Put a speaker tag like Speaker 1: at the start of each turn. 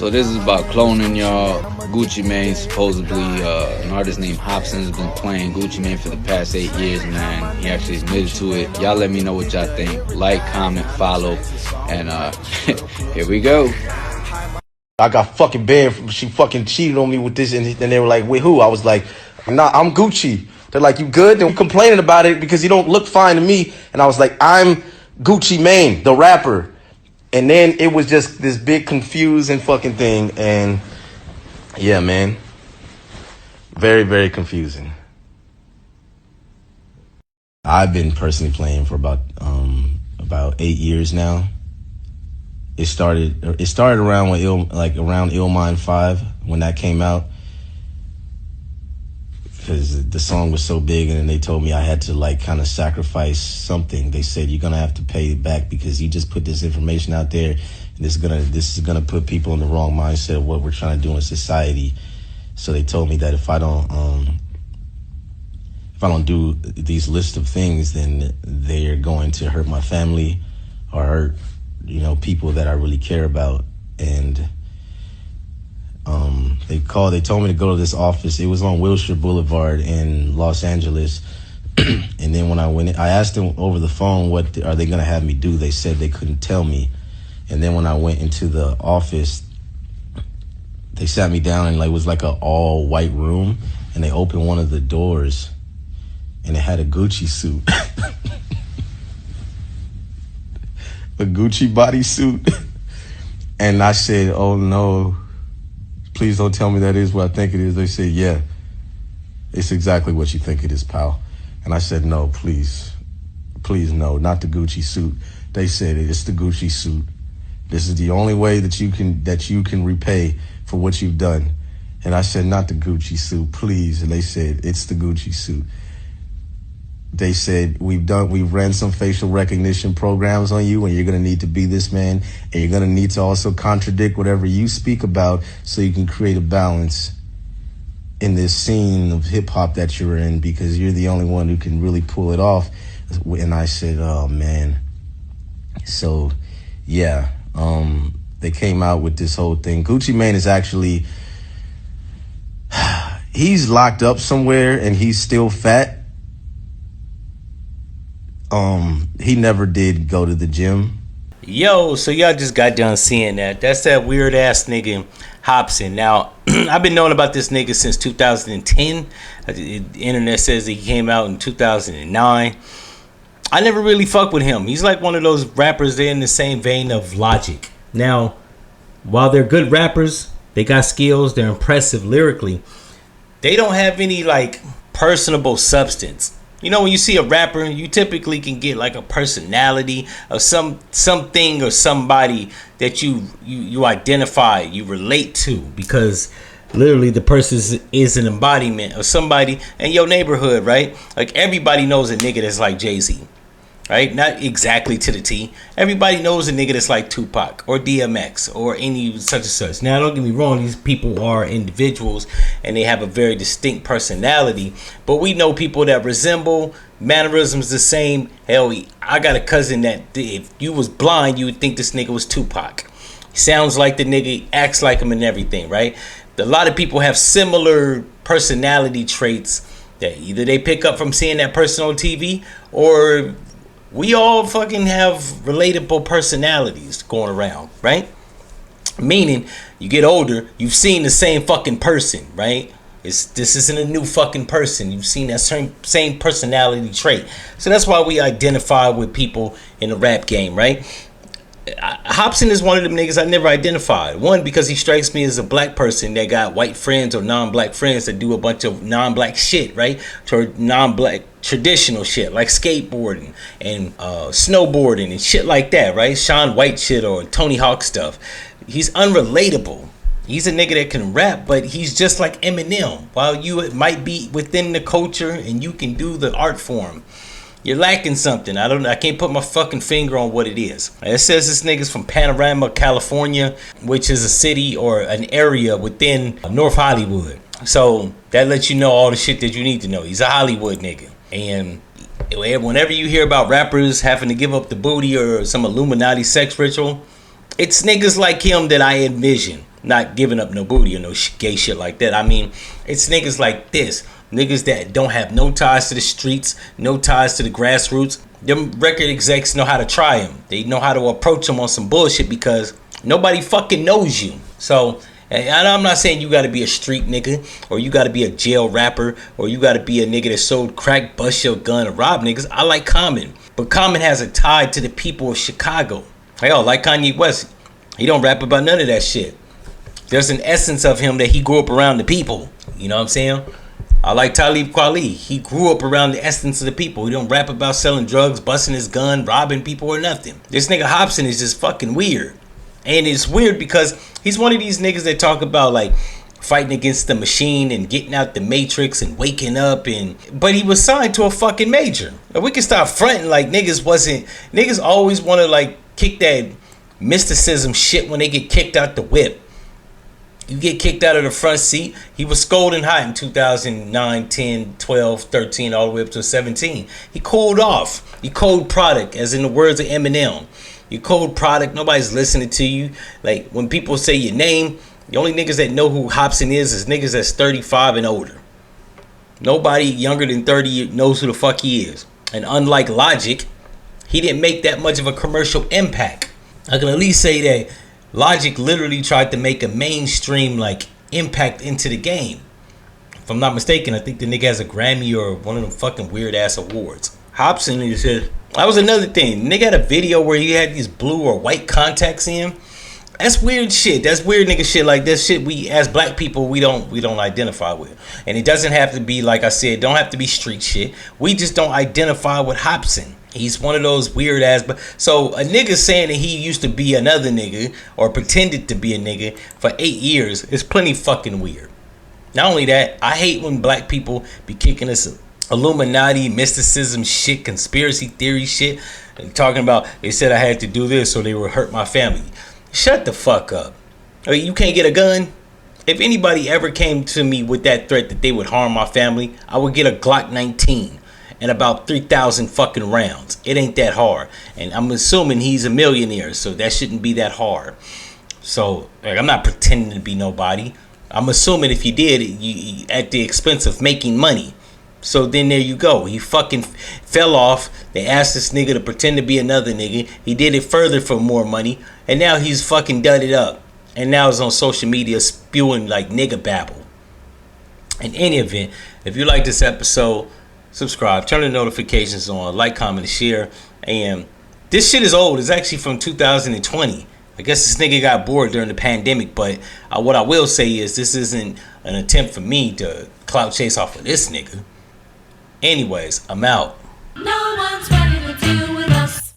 Speaker 1: So this is about cloning, y'all. Gucci Mane, supposedly an artist named Hopsin has been playing Gucci Mane for the past 8 years, man. He actually admitted to it. Y'all let me know what y'all think. Like, comment, follow, and here we go.
Speaker 2: I got fucking banned. She fucking cheated on me with this, and they were like, "With who?" I was like, "Nah, I'm Gucci." They're like, "You good?" They're complaining about it because you don't look fine to me, and I was like, "I'm Gucci Mane, the rapper." And then it was just this big confusing fucking thing, and yeah, man, very, very confusing. I've been personally playing for about 8 years now. It started around around Illmind 5 when that came out, because the song was so big, and then they told me I had to like kind of sacrifice something. They said, you're gonna have to pay it back because you just put this information out there, and this is gonna put people in the wrong mindset of what we're trying to do in society. So they told me that if I don't do these list of things, then they're going to hurt my family or hurt, people that I really care about. And they told me to go to this office. It was on Wilshire Boulevard in Los Angeles. And then when I went in, I asked them over the phone, what are they gonna have me do? They said they couldn't tell me. And then when I went into the office, they sat me down, and it was like an all white room, and they opened one of the doors, and it had a Gucci suit. A Gucci bodysuit. And I said, "Oh no, please don't tell me that is what I think it is." They said, "Yeah, it's exactly what you think it is, pal." And I said, "No, please no, not the Gucci suit." They said, "It's the Gucci suit. This is the only way that you can repay for what you've done." And I said, "Not the Gucci suit, please." And they said, "It's the Gucci suit." They said, we've ran some facial recognition programs on you, and you're going to need to be this man, and you're going to need to also contradict whatever you speak about so you can create a balance in this scene of hip hop that you're in, because you're the only one who can really pull it off. And I said, "Oh man." So yeah, they came out with this whole thing. Gucci Mane is actually, he's locked up somewhere, and he's still fat. He never did go to the gym.
Speaker 3: Yo, so y'all just got done seeing that. That's that weird ass nigga Hopsin. Now, I've been knowing about this nigga since 2010. The internet says that he came out in 2009. I never really fucked with him. He's like one of those rappers. They're in the same vein of Logic. Now, while they're good rappers, they got skills, they're impressive lyrically, they don't have any like personable substance. When you see a rapper, you typically can get like a personality of something or somebody that you identify, you relate to, because literally the person is an embodiment of somebody in your neighborhood, right? Like everybody knows a nigga that's like Jay-Z, right? Not exactly to the T. Everybody knows a nigga that's like Tupac or DMX or any such and such. Now, don't get me wrong, these people are individuals and they have a very distinct personality, but we know people that resemble, mannerisms the same. Hell, I got a cousin that if you was blind, you would think this nigga was Tupac. He sounds like the nigga, acts like him and everything, right? A lot of people have similar personality traits that either they pick up from seeing that person on TV, or we all fucking have relatable personalities going around, right? Meaning, you get older, you've seen the same fucking person, right? This isn't a new fucking person. You've seen that same personality trait. So that's why we identify with people in the rap game, right? Hopsin is one of them niggas I never identified. One, because he strikes me as a black person that got white friends or non-black friends that do a bunch of non-black shit, right? Or non-black traditional shit like skateboarding and snowboarding and shit like that, right? Shaun White shit or Tony Hawk stuff. He's unrelatable. He's a nigga that can rap, but he's just like Eminem. While you might be within the culture and you can do the art form, you're lacking something. I can't put my fucking finger on what it is. It says this nigga's from Panorama, California, which is a city or an area within North Hollywood. So that lets you know all the shit that you need to know. He's a Hollywood nigga. And whenever you hear about rappers having to give up the booty or some Illuminati sex ritual, It's niggas like him that I envision. Not giving up no booty or no gay shit like that. I mean, it's niggas like this. Niggas that don't have no ties to the streets, no ties to the grassroots. Them record execs know how to try him. They know how to approach him on some bullshit because nobody fucking knows you. So, and I'm not saying you gotta be a street nigga, or you gotta be a jail rapper, or you gotta be a nigga that sold crack, bust your gun, or rob niggas. I like Common. But Common has a tie to the people of Chicago. Hell, like Kanye West. He don't rap about none of that shit. There's an essence of him that he grew up around the people. You know what I'm saying? I like Talib Kweli. He grew up around the essence of the people. He don't rap about selling drugs, busting his gun, robbing people, or nothing. This nigga Hopsin is just fucking weird. And it's weird because he's one of these niggas that talk about like fighting against the machine and getting out the matrix and waking up, but he was signed to a fucking major. And we can stop fronting like niggas always want to like kick that mysticism shit when they get kicked out the whip. You get kicked out of the front seat. He was scolding hot in 2009, 10, 12, 13, all the way up to 17. He cooled off. He cold product, as in the words of Eminem. You cold product. Nobody's listening to you. Like, when people say your name, the only niggas that know who Hopsin is niggas that's 35 and older. Nobody younger than 30 knows who the fuck he is. And unlike Logic, he didn't make that much of a commercial impact. I can at least say that Logic literally tried to make a mainstream like impact into the game. If I'm not mistaken, I think the nigga has a Grammy or one of them fucking weird ass awards. Hopsin, he said, that was another thing. Nigga had a video where he had these blue or white contacts in. That's weird shit. That's weird nigga shit. Like, that shit we as black people we don't identify with. And it doesn't have to be, like I said, don't have to be street shit. We just don't identify with Hopsin. He's one of those weird ass. So a nigga saying that he used to be another nigga or pretended to be a nigga for 8 years is plenty fucking weird. Not only that, I hate when black people be kicking this Illuminati, mysticism shit, conspiracy theory shit, and talking about they said I had to do this so they would hurt my family. Shut the fuck up. I mean, you can't get a gun? If anybody ever came to me with that threat that they would harm my family, I would get a Glock 19 and about 3,000 fucking rounds. It ain't that hard. And I'm assuming he's a millionaire, so that shouldn't be that hard. So, like, I'm not pretending to be nobody. I'm assuming if you did, you at the expense of making money. So then there you go. He fucking fell off. They asked this nigga to pretend to be another nigga. He did it further for more money. And now he's fucking done it up. And now he's on social media spewing like nigga babble. In any event, if you like this episode, subscribe, turn the notifications on, like, comment, and share. And this shit is old. It's actually from 2020. I guess this nigga got bored during the pandemic, but what I will say is this isn't an attempt for me to clout chase off of this nigga. Anyways, I'm out.